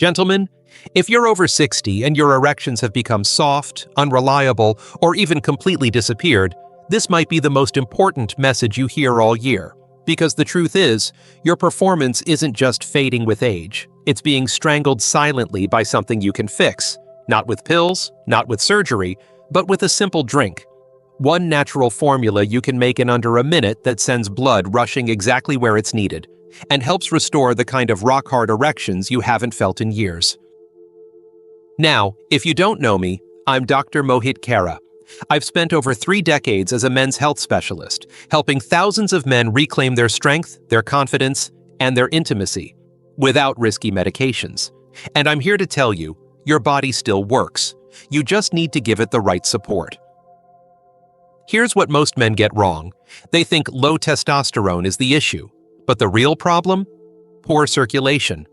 Gentlemen, if you're over 60 and your erections have become soft, unreliable, or even completely disappeared, this might be the most important message you hear all year. Because the truth is, your performance isn't just fading with age. It's being strangled silently by something you can fix. Not with pills, not with surgery, but with a simple drink. One natural formula you can make in under a minute that sends blood rushing exactly where it's needed, and helps restore the kind of rock-hard erections you haven't felt in years. Now, if you don't know me, I'm Dr. Mohit Kara. I've spent over 3 decades as a men's health specialist, helping thousands of men reclaim their strength, their confidence, and their intimacy, without risky medications. And I'm here to tell you, your body still works. You just need to give it the right support. Here's what most men get wrong. They think low testosterone is the issue. But the real problem? Poor circulation.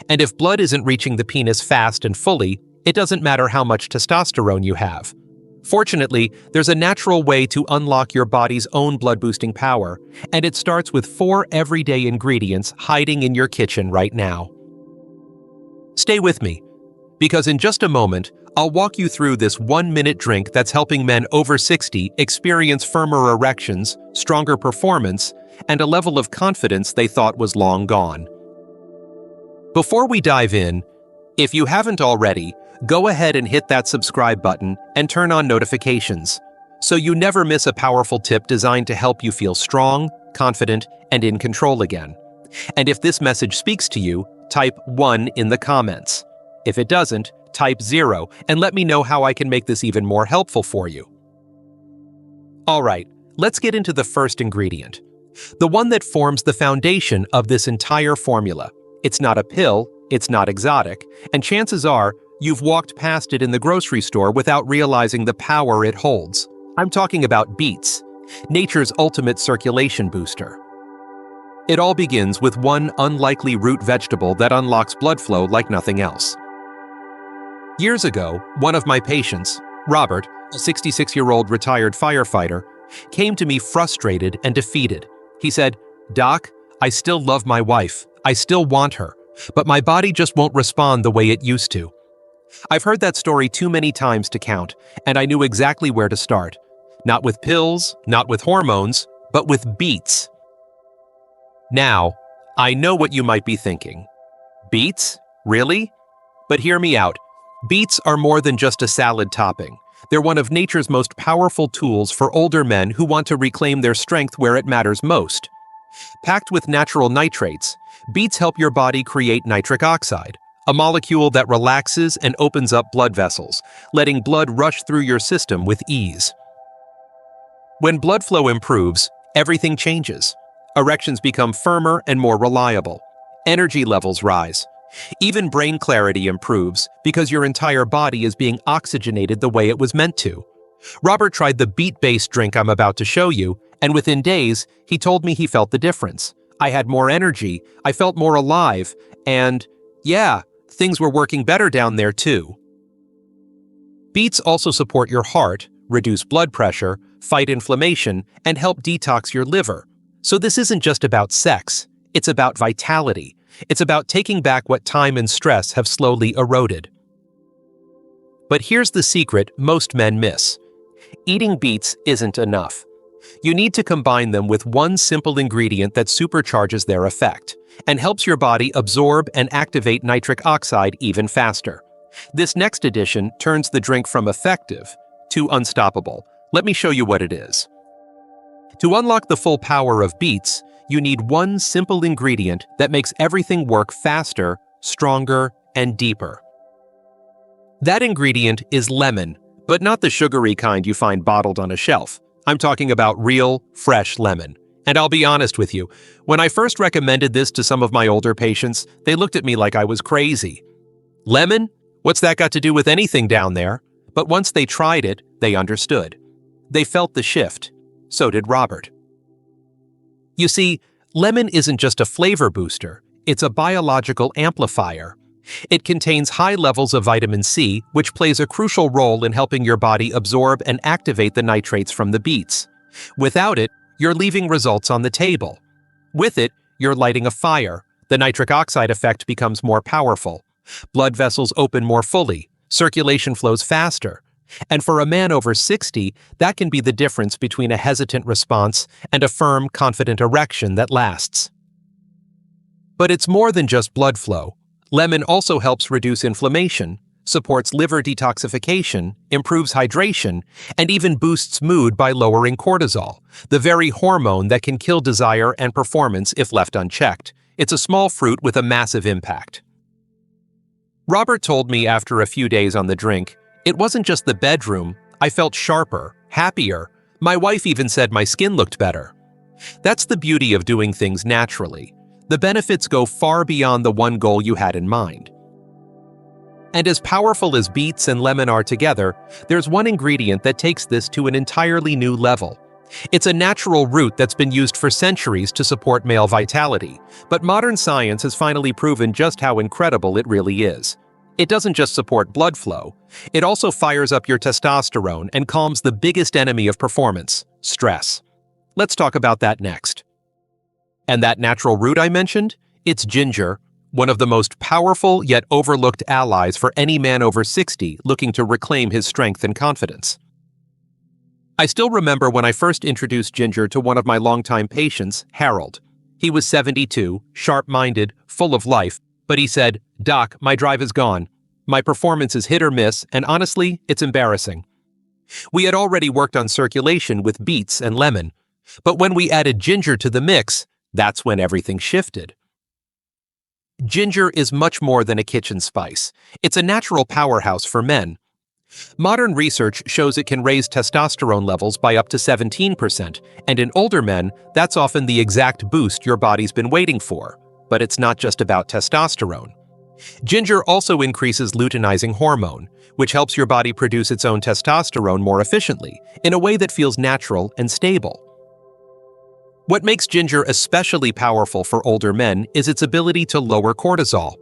And if blood isn't reaching the penis fast and fully, it doesn't matter how much testosterone you have. Fortunately, there's a natural way to unlock your body's own blood-boosting power, and it starts with 4 everyday ingredients hiding in your kitchen right now. Stay with me, because in just a moment, I'll walk you through this 1-minute drink that's helping men over 60 experience firmer erections, stronger performance, and a level of confidence they thought was long gone. Before we dive in, if you haven't already, go ahead and hit that subscribe button and turn on notifications, so you never miss a powerful tip designed to help you feel strong, confident, and in control again. And if this message speaks to you, type 1 in the comments. If it doesn't, type 0 and let me know how I can make this even more helpful for you. Alright, let's get into the first ingredient. The one that forms the foundation of this entire formula. It's not a pill, it's not exotic, and chances are, you've walked past it in the grocery store without realizing the power it holds. I'm talking about beets, nature's ultimate circulation booster. It all begins with one unlikely root vegetable that unlocks blood flow like nothing else. Years ago, one of my patients, Robert, a 66-year-old retired firefighter, came to me frustrated and defeated. He said, "Doc, I still love my wife. I still want her, but my body just won't respond the way it used to." I've heard that story too many times to count, and I knew exactly where to start. Not with pills, not with hormones, but with beets. Now, I know what you might be thinking. Beets? Really? But hear me out. Beets are more than just a salad topping. They're one of nature's most powerful tools for older men who want to reclaim their strength where it matters most. Packed with natural nitrates, beets help your body create nitric oxide, a molecule that relaxes and opens up blood vessels, letting blood rush through your system with ease. When blood flow improves, everything changes. Erections become firmer and more reliable. Energy levels rise. Even brain clarity improves because your entire body is being oxygenated the way it was meant to. Robert tried the beet-based drink I'm about to show you, and within days, he told me he felt the difference. I had more energy, I felt more alive, and yeah, things were working better down there too. Beets also support your heart, reduce blood pressure, fight inflammation, and help detox your liver. So this isn't just about sex, it's about vitality. It's about taking back what time and stress have slowly eroded. But here's the secret most men miss. Eating beets isn't enough. You need to combine them with one simple ingredient that supercharges their effect and helps your body absorb and activate nitric oxide even faster. This next addition turns the drink from effective to unstoppable. Let me show you what it is. To unlock the full power of beets, you need one simple ingredient that makes everything work faster, stronger, and deeper. That ingredient is lemon, but not the sugary kind you find bottled on a shelf. I'm talking about real, fresh lemon. And I'll be honest with you, when I first recommended this to some of my older patients, they looked at me like I was crazy. Lemon? What's that got to do with anything down there? But once they tried it, they understood. They felt the shift. So did Robert. You see, lemon isn't just a flavor booster, it's a biological amplifier. It contains high levels of vitamin C, which plays a crucial role in helping your body absorb and activate the nitrates from the beets. Without it, you're leaving results on the table. With it, you're lighting a fire. The nitric oxide effect becomes more powerful. Blood vessels open more fully, circulation flows faster. And for a man over 60, that can be the difference between a hesitant response and a firm, confident erection that lasts. But it's more than just blood flow. Lemon also helps reduce inflammation, supports liver detoxification, improves hydration, and even boosts mood by lowering cortisol, the very hormone that can kill desire and performance if left unchecked. It's a small fruit with a massive impact. Robert told me after a few days on the drink, it wasn't just the bedroom, I felt sharper, happier. My wife even said my skin looked better. That's the beauty of doing things naturally. The benefits go far beyond the one goal you had in mind. And as powerful as beets and lemon are together, there's one ingredient that takes this to an entirely new level. It's a natural root that's been used for centuries to support male vitality, but modern science has finally proven just how incredible it really is. It doesn't just support blood flow, it also fires up your testosterone and calms the biggest enemy of performance, stress. Let's talk about that next. And that natural root I mentioned? It's ginger, one of the most powerful yet overlooked allies for any man over 60 looking to reclaim his strength and confidence. I still remember when I first introduced ginger to one of my longtime patients, Harold. He was 72, sharp-minded, full of life, but he said, "Doc, my drive is gone. My performance is hit or miss, and honestly, it's embarrassing." We had already worked on circulation with beets and lemon, but when we added ginger to the mix, that's when everything shifted. Ginger is much more than a kitchen spice. It's a natural powerhouse for men. Modern research shows it can raise testosterone levels by up to 17%, and in older men, that's often the exact boost your body's been waiting for. But it's not just about testosterone. Ginger also increases luteinizing hormone, which helps your body produce its own testosterone more efficiently, in a way that feels natural and stable. What makes ginger especially powerful for older men is its ability to lower cortisol.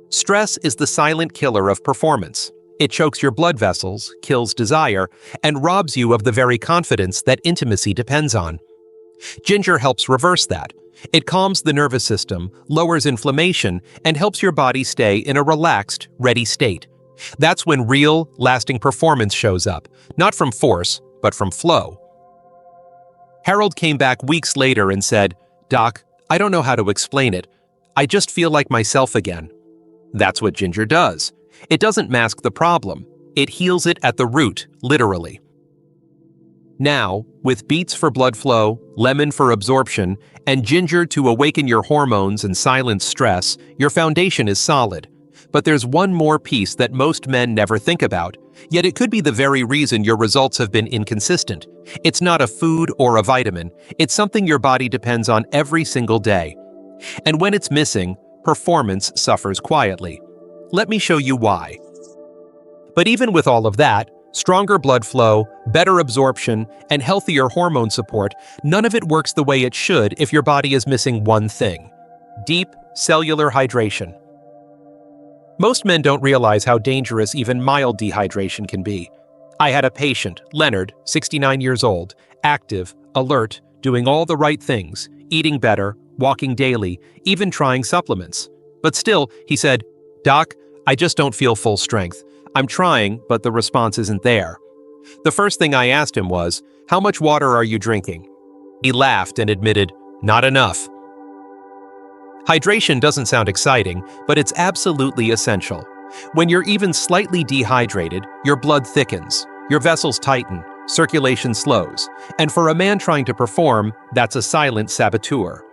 Stress is the silent killer of performance. It chokes your blood vessels, kills desire, and robs you of the very confidence that intimacy depends on. Ginger helps reverse that. It calms the nervous system, lowers inflammation, and helps your body stay in a relaxed, ready state. That's when real, lasting performance shows up, not from force, but from flow. Harold came back weeks later and said, "Doc, I don't know how to explain it. I just feel like myself again." That's what ginger does. It doesn't mask the problem. It heals it at the root, literally. Now, with beets for blood flow, lemon for absorption, and ginger to awaken your hormones and silence stress, your foundation is solid. But there's one more piece that most men never think about, yet it could be the very reason your results have been inconsistent. It's not a food or a vitamin, it's something your body depends on every single day. And when it's missing, performance suffers quietly. Let me show you why. But even with all of that, stronger blood flow, better absorption, and healthier hormone support, none of it works the way it should if your body is missing one thing: deep cellular hydration. Most men don't realize how dangerous even mild dehydration can be. I had a patient, Leonard, 69 years old, active, alert, doing all the right things, eating better, walking daily, even trying supplements. But still, he said, "Doc, I just don't feel full strength. I'm trying, but the response isn't there." The first thing I asked him was, "How much water are you drinking?" He laughed and admitted, "Not enough." Hydration doesn't sound exciting, but it's absolutely essential. When you're even slightly dehydrated, your blood thickens, your vessels tighten, circulation slows, and for a man trying to perform, that's a silent saboteur.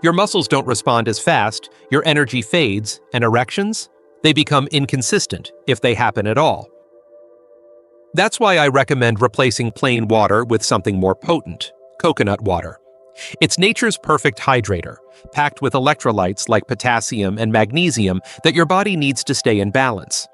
Your muscles don't respond as fast, your energy fades, and erections? They become inconsistent, if they happen at all. That's why I recommend replacing plain water with something more potent: coconut water. It's nature's perfect hydrator, packed with electrolytes like potassium and magnesium that your body needs to stay in balance.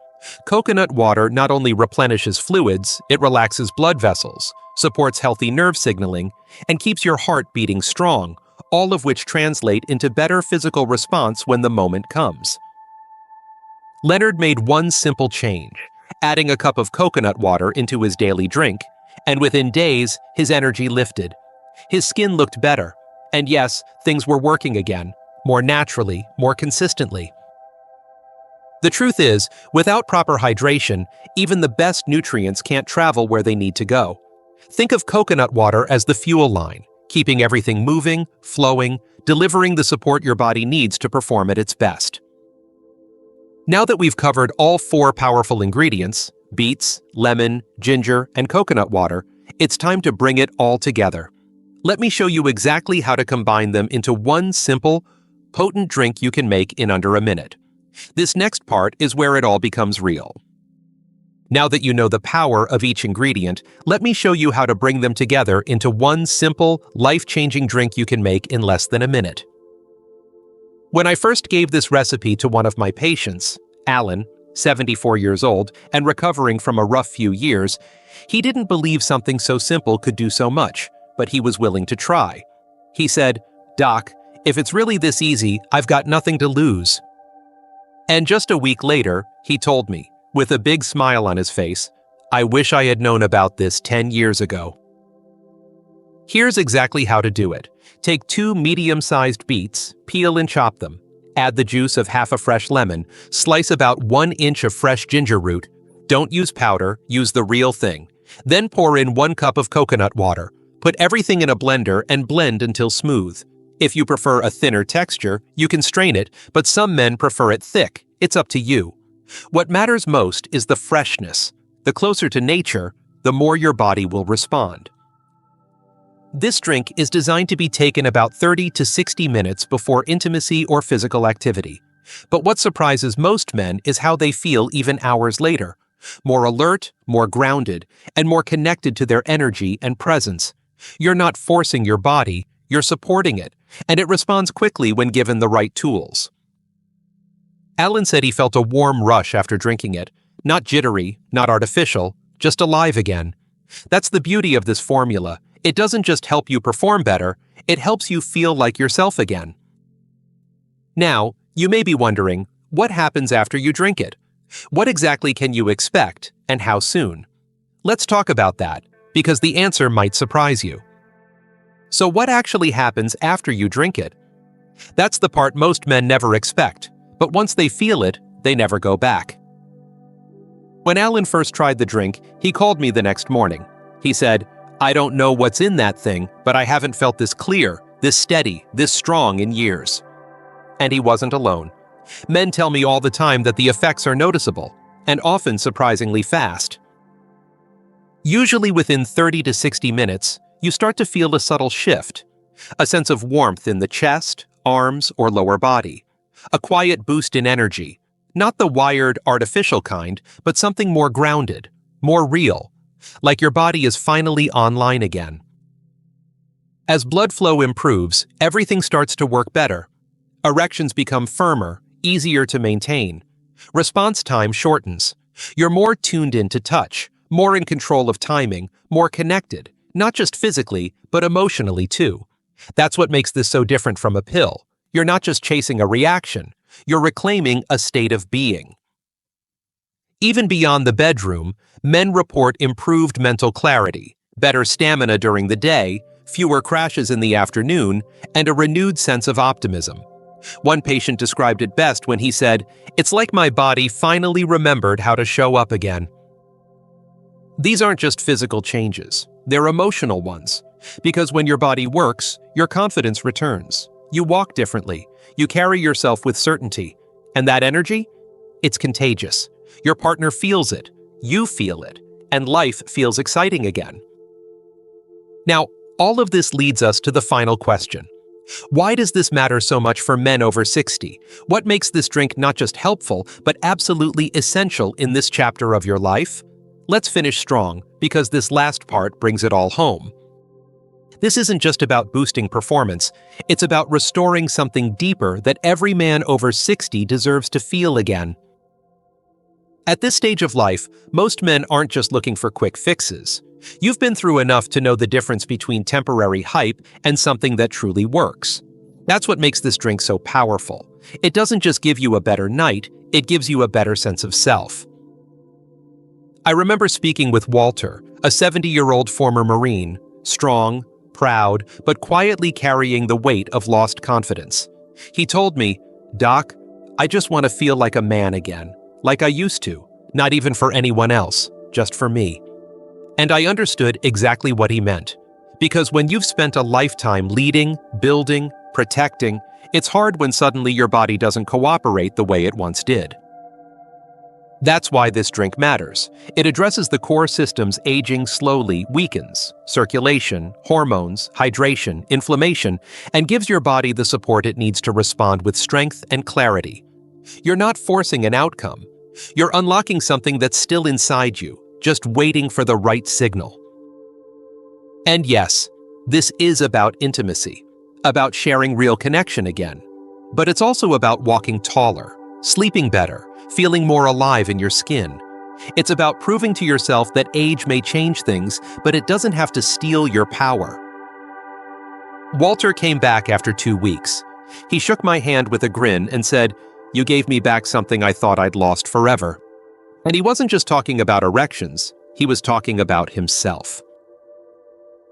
Coconut water not only replenishes fluids, it relaxes blood vessels, supports healthy nerve signaling, and keeps your heart beating strong, all of which translate into better physical response when the moment comes. Leonard made one simple change, adding a cup of coconut water into his daily drink, and within days, his energy lifted. His skin looked better, and yes, things were working again, more naturally, more consistently. The truth is, without proper hydration, even the best nutrients can't travel where they need to go. Think of coconut water as the fuel line, keeping everything moving, flowing, delivering the support your body needs to perform at its best. Now that we've covered all 4 powerful ingredients, beets, lemon, ginger, and coconut water, it's time to bring it all together. Let me show you exactly how to combine them into one simple, potent drink you can make in under a minute. This next part is where it all becomes real. Now that you know the power of each ingredient, let me show you how to bring them together into one simple, life-changing drink you can make in less than a minute. When I first gave this recipe to one of my patients, Alan, 74 years old and recovering from a rough few years, he didn't believe something so simple could do so much, but he was willing to try. He said, "Doc, if it's really this easy, I've got nothing to lose." And just a week later, he told me, with a big smile on his face, "I wish I had known about this 10 years ago." Here's exactly how to do it. Take 2 medium-sized beets, peel and chop them. Add the juice of half a fresh lemon, slice about 1 inch of fresh ginger root. Don't use powder, use the real thing. Then pour in 1 cup of coconut water. Put everything in a blender and blend until smooth. If you prefer a thinner texture, you can strain it, but some men prefer it thick. It's up to you. What matters most is the freshness. The closer to nature, the more your body will respond. This drink is designed to be taken about 30 to 60 minutes before intimacy or physical activity. But what surprises most men is how they feel even hours later. More alert, more grounded, and more connected to their energy and presence. You're not forcing your body, you're supporting it, and it responds quickly when given the right tools. Alan said he felt a warm rush after drinking it, not jittery, not artificial, just alive again. That's the beauty of this formula. It doesn't just help you perform better, it helps you feel like yourself again. Now, you may be wondering, what happens after you drink it? What exactly can you expect, and how soon? Let's talk about that, because the answer might surprise you. So what actually happens after you drink it? That's the part most men never expect, but once they feel it, they never go back. When Alan first tried the drink, he called me the next morning. He said, "I don't know what's in that thing, but I haven't felt this clear, this steady, this strong in years." And he wasn't alone. Men tell me all the time that the effects are noticeable, and often surprisingly fast. Usually within 30 to 60 minutes, you start to feel a subtle shift, a sense of warmth in the chest, arms, or lower body, a quiet boost in energy, not the wired, artificial kind, but something more grounded, more real, like your body is finally online again. As blood flow improves, everything starts to work better. Erections become firmer, easier to maintain. Response time shortens. You're more tuned in to touch, more in control of timing, more connected, not just physically, but emotionally too. That's what makes this so different from a pill. You're not just chasing a reaction, you're reclaiming a state of being. Even beyond the bedroom, men report improved mental clarity, better stamina during the day, fewer crashes in the afternoon, and a renewed sense of optimism. One patient described it best when he said, "It's like my body finally remembered how to show up again." These aren't just physical changes, they're emotional ones. Because when your body works, your confidence returns. You walk differently, you carry yourself with certainty. And that energy? It's contagious. Your partner feels it, you feel it, and life feels exciting again. Now, all of this leads us to the final question. Why does this matter so much for men over 60? What makes this drink not just helpful, but absolutely essential in this chapter of your life? Let's finish strong, because this last part brings it all home. This isn't just about boosting performance, it's about restoring something deeper that every man over 60 deserves to feel again. At this stage of life, most men aren't just looking for quick fixes. You've been through enough to know the difference between temporary hype and something that truly works. That's what makes this drink so powerful. It doesn't just give you a better night, it gives you a better sense of self. I remember speaking with Walter, a 70-year-old former Marine, strong, proud, but quietly carrying the weight of lost confidence. He told me, "Doc, I just want to feel like a man again, like I used to, not even for anyone else, just for me. And I understood exactly what he meant. Because when you've spent a lifetime leading, building, protecting, it's hard when suddenly your body doesn't cooperate the way it once did. That's why this drink matters. It addresses the core systems aging slowly weakens: circulation, hormones, hydration, inflammation, and gives your body the support it needs to respond with strength and clarity. You're not forcing an outcome. You're unlocking something that's still inside you, just waiting for the right signal. And yes, this is about intimacy, about sharing real connection again. But it's also about walking taller, sleeping better, feeling more alive in your skin. It's about proving to yourself that age may change things, but it doesn't have to steal your power. Walter came back after 2 weeks. He shook my hand with a grin and said, "You gave me back something I thought I'd lost forever." And he wasn't just talking about erections, he was talking about himself.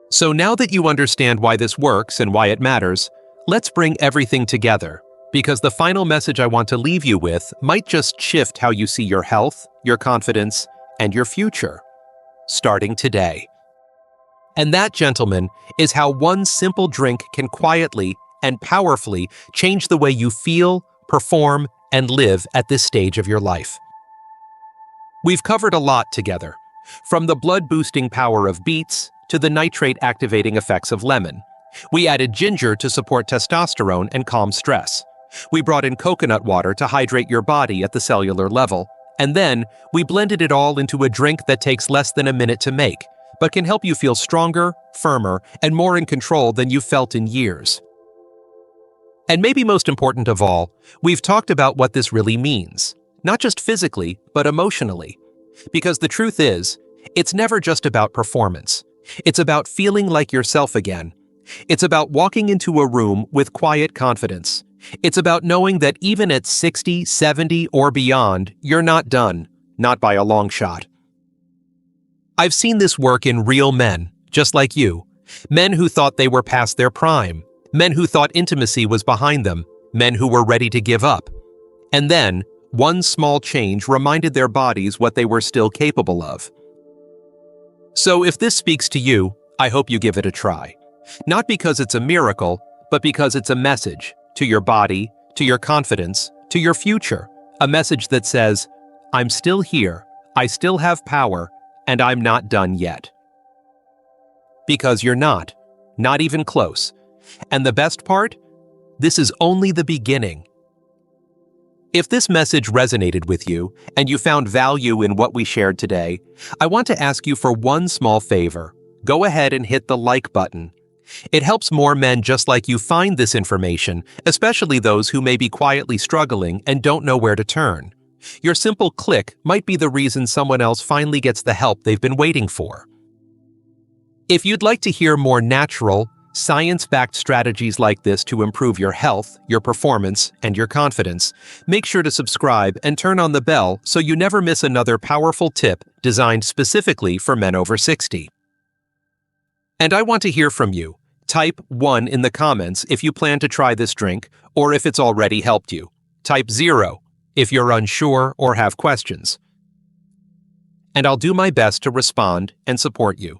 So now that you understand why this works and why it matters, let's bring everything together, because the final message I want to leave you with might just shift how you see your health, your confidence, and your future, starting today. And that, gentlemen, is how one simple drink can quietly and powerfully change the way you feel, perform, and live at this stage of your life. We've covered a lot together, from the blood-boosting power of beets to the nitrate-activating effects of lemon. We added ginger to support testosterone and calm stress. We brought in coconut water to hydrate your body at the cellular level. And then, we blended it all into a drink that takes less than a minute to make, but can help you feel stronger, firmer, and more in control than you've felt in years. And maybe most important of all, we've talked about what this really means, not just physically, but emotionally. Because the truth is, it's never just about performance. It's about feeling like yourself again. It's about walking into a room with quiet confidence. It's about knowing that even at 60, 70, or beyond, you're not done, not by a long shot. I've seen this work in real men, just like you. Men who thought they were past their prime. Men who thought intimacy was behind them. Men who were ready to give up. And then, one small change reminded their bodies what they were still capable of. So if this speaks to you, I hope you give it a try. Not because it's a miracle, but because it's a message to your body, to your confidence, to your future. A message that says, I'm still here, I still have power, and I'm not done yet. Because you're not even close. And the best part? This is only the beginning. If this message resonated with you, and you found value in what we shared today, I want to ask you for one small favor. Go ahead and hit the like button. It helps more men just like you find this information, especially those who may be quietly struggling and don't know where to turn. Your simple click might be the reason someone else finally gets the help they've been waiting for. If you'd like to hear more natural, science-backed strategies like this to improve your health, your performance, and your confidence, make sure to subscribe and turn on the bell so you never miss another powerful tip designed specifically for men over 60. And I want to hear from you. Type 1 in the comments if you plan to try this drink or if it's already helped you. Type 0 if you're unsure or have questions. And I'll do my best to respond and support you.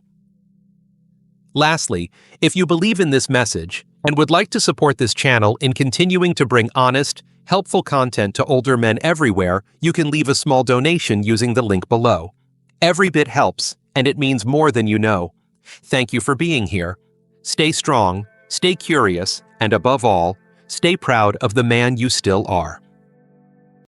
Lastly, if you believe in this message and would like to support this channel in continuing to bring honest, helpful content to older men everywhere, you can leave a small donation using the link below. Every bit helps, and it means more than you know. Thank you for being here. Stay strong, stay curious, and above all, stay proud of the man you still are.